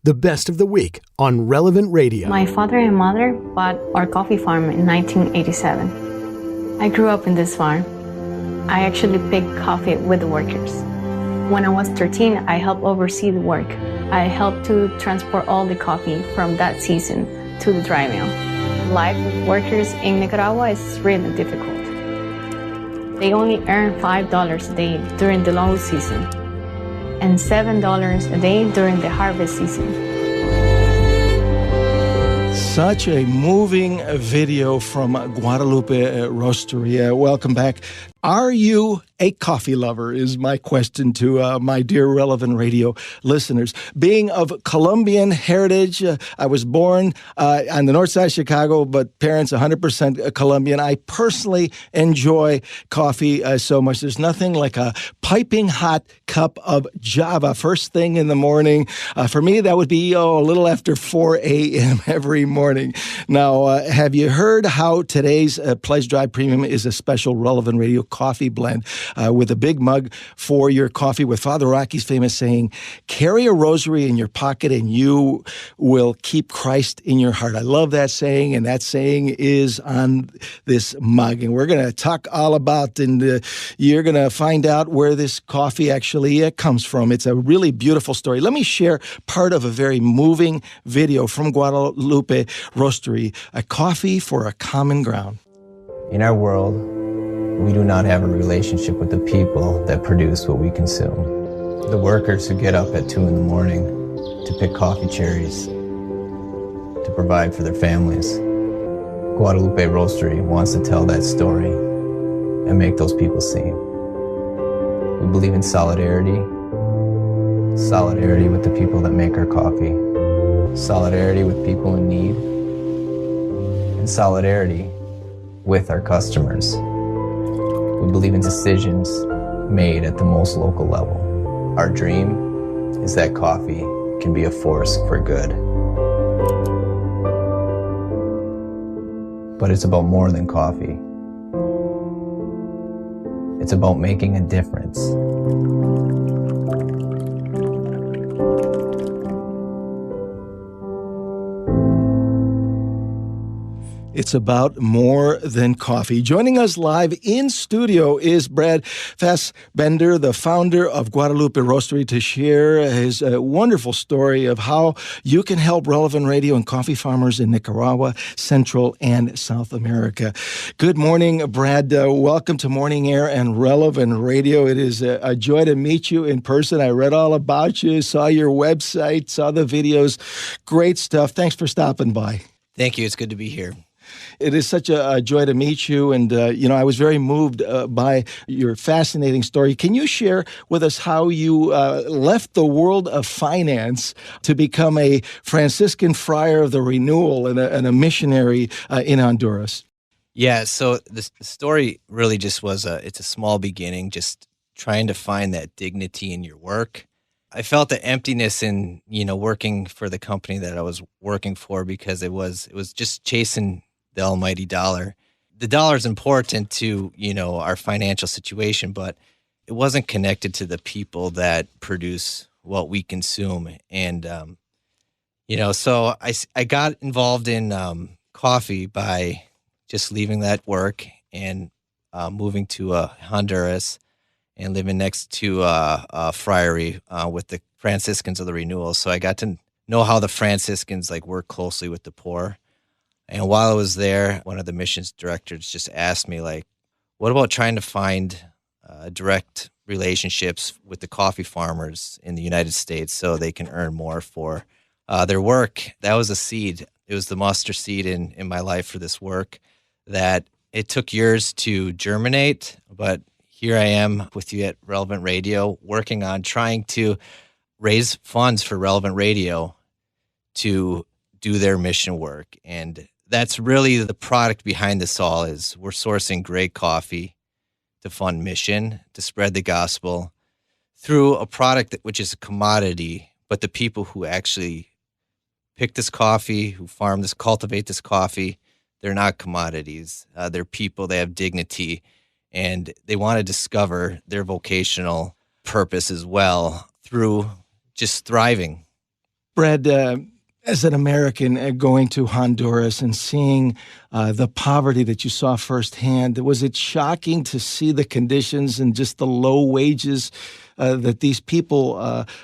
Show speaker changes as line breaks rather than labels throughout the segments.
the best of the week on Relevant Radio.
My father and mother bought our coffee farm in 1987. I grew up in this farm. I actually picked coffee with the workers. When I was 13, I helped oversee the work. I helped to transport all the coffee from that season to the dry mill. Life with workers in Nicaragua is really difficult. They only earn $5 a day during the low season and $7 a day during the harvest season.
Such a moving video from Guadalupe Roastery. Welcome back. Are you a coffee lover is my question to my dear Relevant Radio listeners. Being of Colombian heritage, I was born on the north side of Chicago, but parents 100% Colombian. I personally enjoy coffee so much. There's nothing like a piping hot cup of Java first thing in the morning. For me, that would be a little after 4 a.m. every morning. Now, have you heard how today's Pledge Drive Premium is a special Relevant Radio coffee blend with a big mug for your coffee with Father Rocky's famous saying, carry a rosary in your pocket and you will keep Christ in your heart. I love that saying, and that saying is on this mug. And we're going to talk all about, and you're going to find out where this coffee actually comes from. It's a really beautiful story. Let me share part of a very moving video from Guadalupe Roastery, a coffee for a common ground.
In our world, we do not have a relationship with the people that produce what we consume. The workers who get up at 2 in the morning to pick coffee cherries to provide for their families. Guadalupe Roastery wants to tell that story and make those people seen. We believe in solidarity. Solidarity with the people that make our coffee. Solidarity with people in need. And solidarity with our customers. We believe in decisions made at the most local level. Our dream is that coffee can be a force for good. But it's about more than coffee. It's about making a difference.
It's about more than coffee. Joining us live in studio is Brad Fassbender, the founder of Guadalupe Roastery, to share his wonderful story of how you can help Relevant Radio and coffee farmers in Nicaragua, Central and South America. Good morning, Brad. Welcome to Morning Air and Relevant Radio. It is a joy to meet you in person. I read all about you, saw your website, saw the videos. Great stuff. Thanks for stopping by.
Thank you. It's good to be here.
It is such a joy to meet you, and I was very moved by your fascinating story. Can you share with us how you left the world of finance to become a Franciscan friar of the renewal and a missionary in Honduras?
Yeah, so the story really just was it's a small beginning, just trying to find that dignity in your work. I felt the emptiness in, working for the company that I was working for, because it was just chasing the almighty dollar. The dollar is important to, our financial situation, but it wasn't connected to the people that produce what we consume. And, so I got involved in coffee by just leaving that work and moving to Honduras and living next to a friary with the Franciscans of the Renewal. So I got to know how the Franciscans work closely with the poor. And while I was there, one of the missions directors just asked me, what about trying to find direct relationships with the coffee farmers in the United States so they can earn more for their work? That was a seed. It was the mustard seed in my life for this work that it took years to germinate, but here I am with you at Relevant Radio, working on trying to raise funds for Relevant Radio to do their mission work. And that's really the product behind this all, is we're sourcing great coffee to fund mission, to spread the gospel through a product which is a commodity, but the people who actually pick this coffee, who farm this, cultivate this coffee, they're not commodities. They're people, they have dignity, and they want to discover their vocational purpose as well through just thriving
Brad, as an American going to Honduras and seeing the poverty that you saw firsthand, was it shocking to see the conditions and just the low wages that these people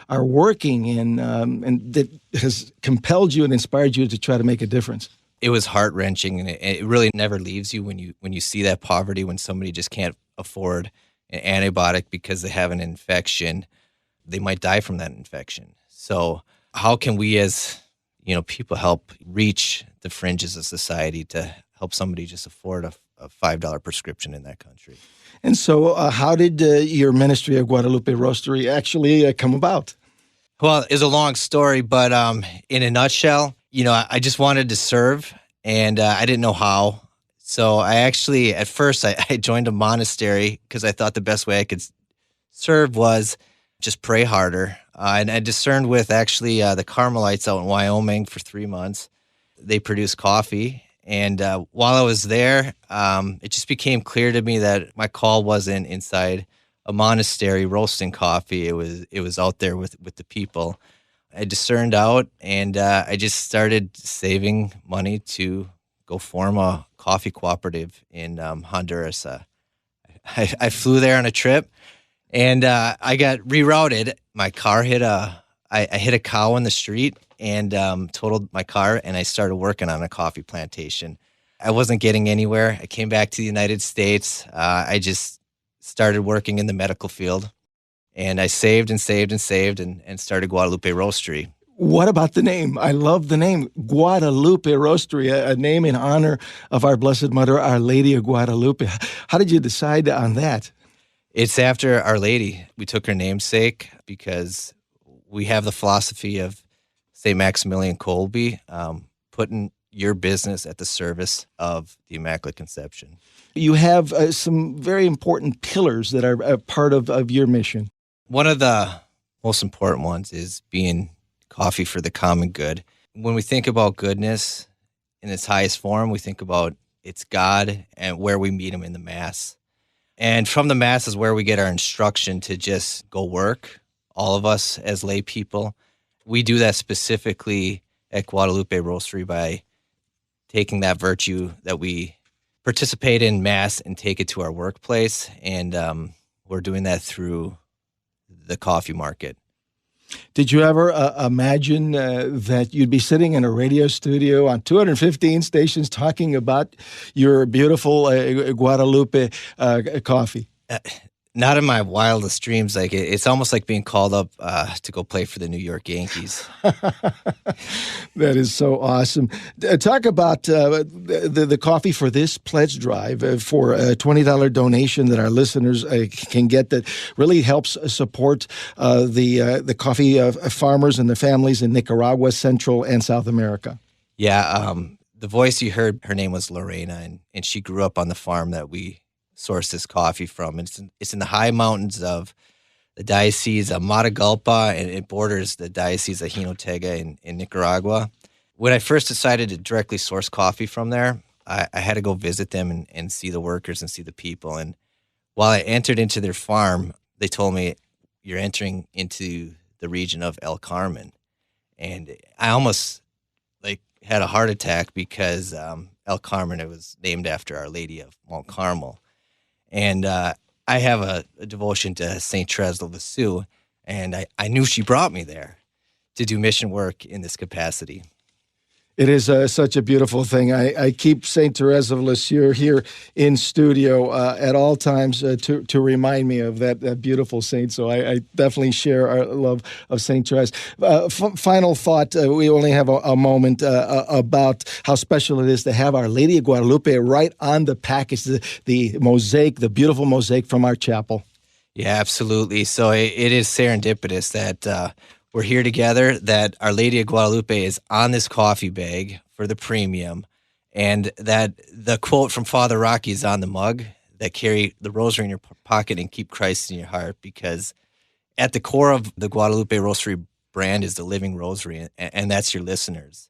are working in, and that has compelled you and inspired you to try to make a difference?
It was heart-wrenching, and it really never leaves you when you see that poverty, when somebody just can't afford an antibiotic because they have an infection. They might die from that infection. So how can we as people help reach the fringes of society to help somebody just afford a $5 prescription in that country?
And so how did your ministry of Guadalupe Roastery actually come about?
Well, it's a long story, but in a nutshell, I just wanted to serve, and I didn't know how. So I actually, at first, I joined a monastery because I thought the best way I could serve was just pray harder. And I discerned with actually the Carmelites out in Wyoming for 3 months. They produce coffee. And while I was there, it just became clear to me that my call wasn't inside a monastery roasting coffee. It was out there with the people. I discerned out, and I just started saving money to go form a coffee cooperative in Honduras. I flew there on a trip, and I got rerouted. My car I hit a cow in the street and totaled my car, and I started working on a coffee plantation. I wasn't getting anywhere. I came back to the United States. I just started working in the medical field, and I saved and saved and saved and started Guadalupe Roastery.
What about the name? I love the name, Guadalupe Roastery, a name in honor of our Blessed Mother, Our Lady of Guadalupe. How did you decide on that?
It's after Our Lady. We took her namesake because we have the philosophy of St. Maximilian Kolbe, putting your business at the service of the Immaculate Conception.
You have some very important pillars that are a part of your mission.
One of the most important ones is being coffee for the common good. When we think about goodness in its highest form, we think about it's God and where we meet him in the Mass. And from the Mass is where we get our instruction to just go work, all of us as lay people. We do that specifically at Guadalupe Roastery by taking that virtue that we participate in Mass and take it to our workplace. And we're doing that through the coffee market.
Did you ever imagine that you'd be sitting in a radio studio on 215 stations talking about your beautiful Guadalupe coffee?
Not in my wildest dreams. Like it's almost like being called up to go play for the New York Yankees.
That is so awesome. Talk about the coffee for this pledge drive for a $20 donation that our listeners can get that really helps support the coffee farmers and the families in Nicaragua, Central, and South America.
Yeah, the voice you heard, her name was Lorena, and she grew up on the farm that we source this coffee from. It's in the high mountains of the Diocese of Matagalpa, and it borders the Diocese of Jinotega in Nicaragua. When I first decided to directly source coffee from there, I had to go visit them and see the workers and see the people. And while I entered into their farm, they told me, you're entering into the region of El Carmen. And I almost had a heart attack because El Carmen, it was named after Our Lady of Mount Carmel. And I have a devotion to St. Therese of Lisieux, and I knew she brought me there to do mission work in this capacity.
It is such a beautiful thing. I keep St. Therese of Lisieux here in studio at all times to remind me of that beautiful saint. So I definitely share our love of St. Therese. Final thought, we only have a moment about how special it is to have Our Lady of Guadalupe right on the package, the mosaic, the beautiful mosaic from our chapel.
Yeah, absolutely. So it is serendipitous that we're here together, that Our Lady of Guadalupe is on this coffee bag for the premium, and that the quote from Father Rocky is on the mug, that carry the rosary in your pocket and keep Christ in your heart, because at the core of the Guadalupe Roastery brand is the living rosary, and that's your listeners,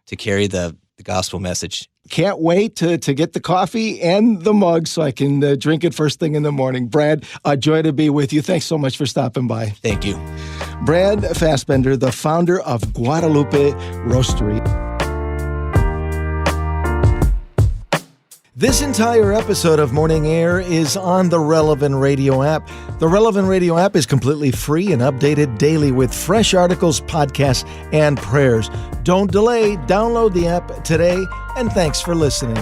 to carry the gospel message
can't wait to get the coffee and the mug so I can drink it first thing in the morning. Brad, a joy to be with you. Thanks so much for stopping by.
Thank you.
Brad Fassbender, the founder of Guadalupe Roastery. This entire episode of Morning Air is on the Relevant Radio app. The Relevant Radio app is completely free and updated daily with fresh articles, podcasts, and prayers. Don't delay. Download the app today, and thanks for listening.